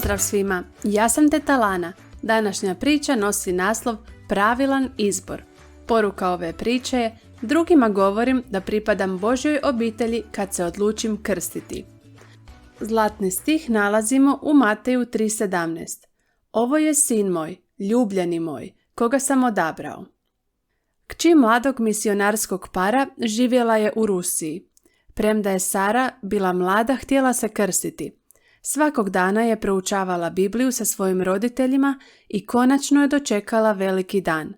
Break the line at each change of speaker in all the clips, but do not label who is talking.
Pozdrav svima, ja sam teta Lana. Današnja priča nosi naslov Pravilan izbor. Poruka ove priče je: drugima govorim da pripadam Božjoj obitelji kad se odlučim krstiti. Zlatni stih nalazimo u Mateju 3:17. Ovo je sin moj, ljubljeni moj, koga sam odabrao. Kći mladog misionarskog para živjela je u Rusiji. Premda je Sara bila mlada, htjela se krstiti. Svakog dana je proučavala Bibliju sa svojim roditeljima i konačno je dočekala veliki dan.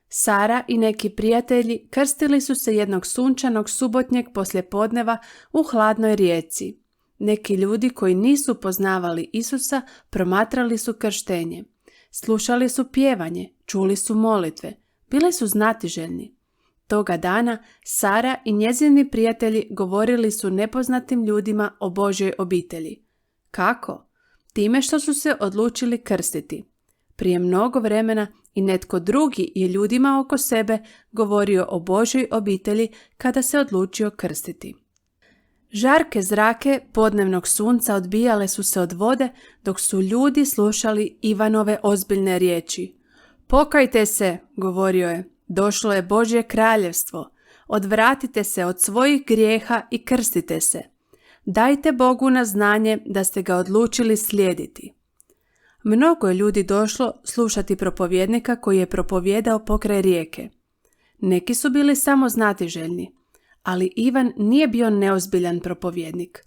Sara i neki prijatelji krstili su se jednog sunčanog subotnjeg poslijepodneva u hladnoj rijeci. Neki ljudi koji nisu poznavali Isusa promatrali su krštenje. Slušali su pjevanje, čuli su molitve, bili su znatiželjni. Toga dana Sara i njezini prijatelji govorili su nepoznatim ljudima o Božjoj obitelji. Kako? Time što su se odlučili krstiti. Prije mnogo vremena i netko drugi je ljudima oko sebe govorio o Božjoj obitelji kada se odlučio krstiti. Žarke zrake podnevnog sunca odbijale su se od vode dok su ljudi slušali Ivanove ozbiljne riječi. Pokajte se, govorio je, došlo je Božje kraljevstvo. Odvratite se od svojih grijeha i krstite se. Dajte Bogu na znanje da ste ga odlučili slijediti. Mnogo je ljudi došlo slušati propovjednika koji je propovijedao pokraj rijeke. Neki su bili samo znatiželjni, ali Ivan nije bio neozbiljan propovjednik.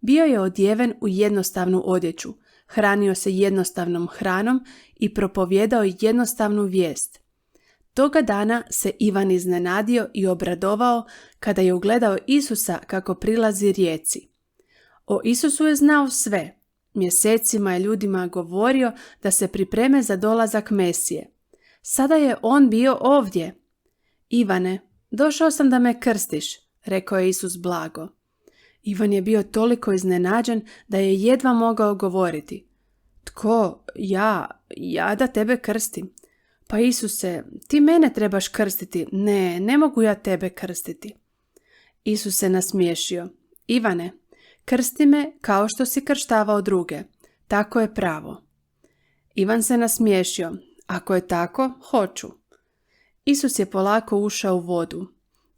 Bio je odjeven u jednostavnu odjeću, hranio se jednostavnom hranom i propovijedao jednostavnu vijest. Toga dana se Ivan iznenadio i obradovao kada je ugledao Isusa kako prilazi rijeci. O Isusu je znao sve. Mjesecima je ljudima govorio da se pripreme za dolazak Mesije. Sada je on bio ovdje. Ivane, došao sam da me krstiš, rekao je Isus blago. Ivan je bio toliko iznenađen da je jedva mogao govoriti. Tko? Ja da tebe krstim. Pa Isuse, ti mene trebaš krstiti. Ne mogu ja tebe krstiti. Isus se nasmiješio. Ivane, krsti me kao što si krštavao druge. Tako je pravo. Ivan se nasmiješio. Ako je tako, hoću. Isus je polako ušao u vodu.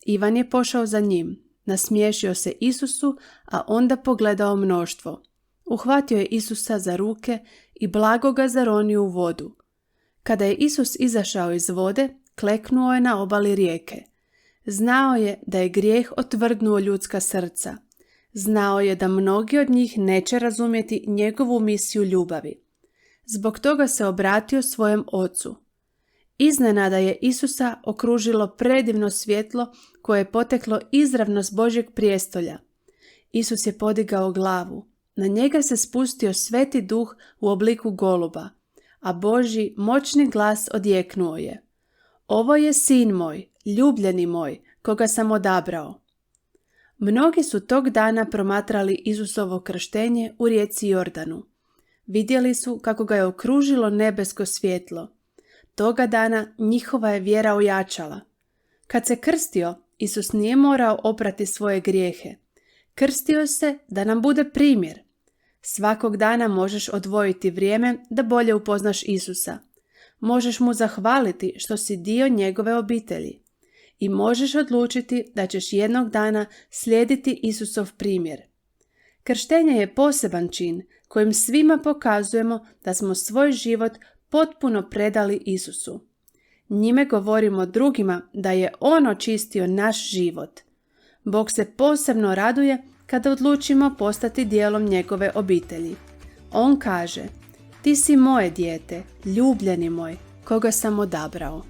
Ivan je pošao za njim. Nasmiješio se Isusu, a onda pogledao mnoštvo. Uhvatio je Isusa za ruke i blago ga zaronio u vodu. Kada je Isus izašao iz vode, kleknuo je na obali rijeke. Znao je da je grijeh otvrdnuo ljudska srca. Znao je da mnogi od njih neće razumjeti njegovu misiju ljubavi. Zbog toga se obratio svojem ocu. Iznenada je Isusa okružilo predivno svjetlo koje je poteklo izravno s Božjeg prijestolja. Isus je podigao glavu. Na njega se spustio Sveti Duh u obliku goluba, a Božji moćni glas odjeknuo je. Ovo je sin moj, ljubljeni moj, koga sam odabrao. Mnogi su tog dana promatrali Isusovo krštenje u rijeci Jordanu. Vidjeli su kako ga je okružilo nebesko svjetlo. Toga dana njihova je vjera ojačala. Kad se krstio, Isus nije morao oprati svoje grijehe. Krstio se da nam bude primjer. Svakog dana možeš odvojiti vrijeme da bolje upoznaš Isusa. Možeš mu zahvaliti što si dio njegove obitelji. I možeš odlučiti da ćeš jednog dana slijediti Isusov primjer. Krštenje je poseban čin kojim svima pokazujemo da smo svoj život potpuno predali Isusu. Njime govorimo drugima da je On očistio naš život. Bog se posebno raduje kada odlučimo postati dijelom njegove obitelji. On kaže: ti si moje dijete, ljubljeni moj, koga sam odabrao.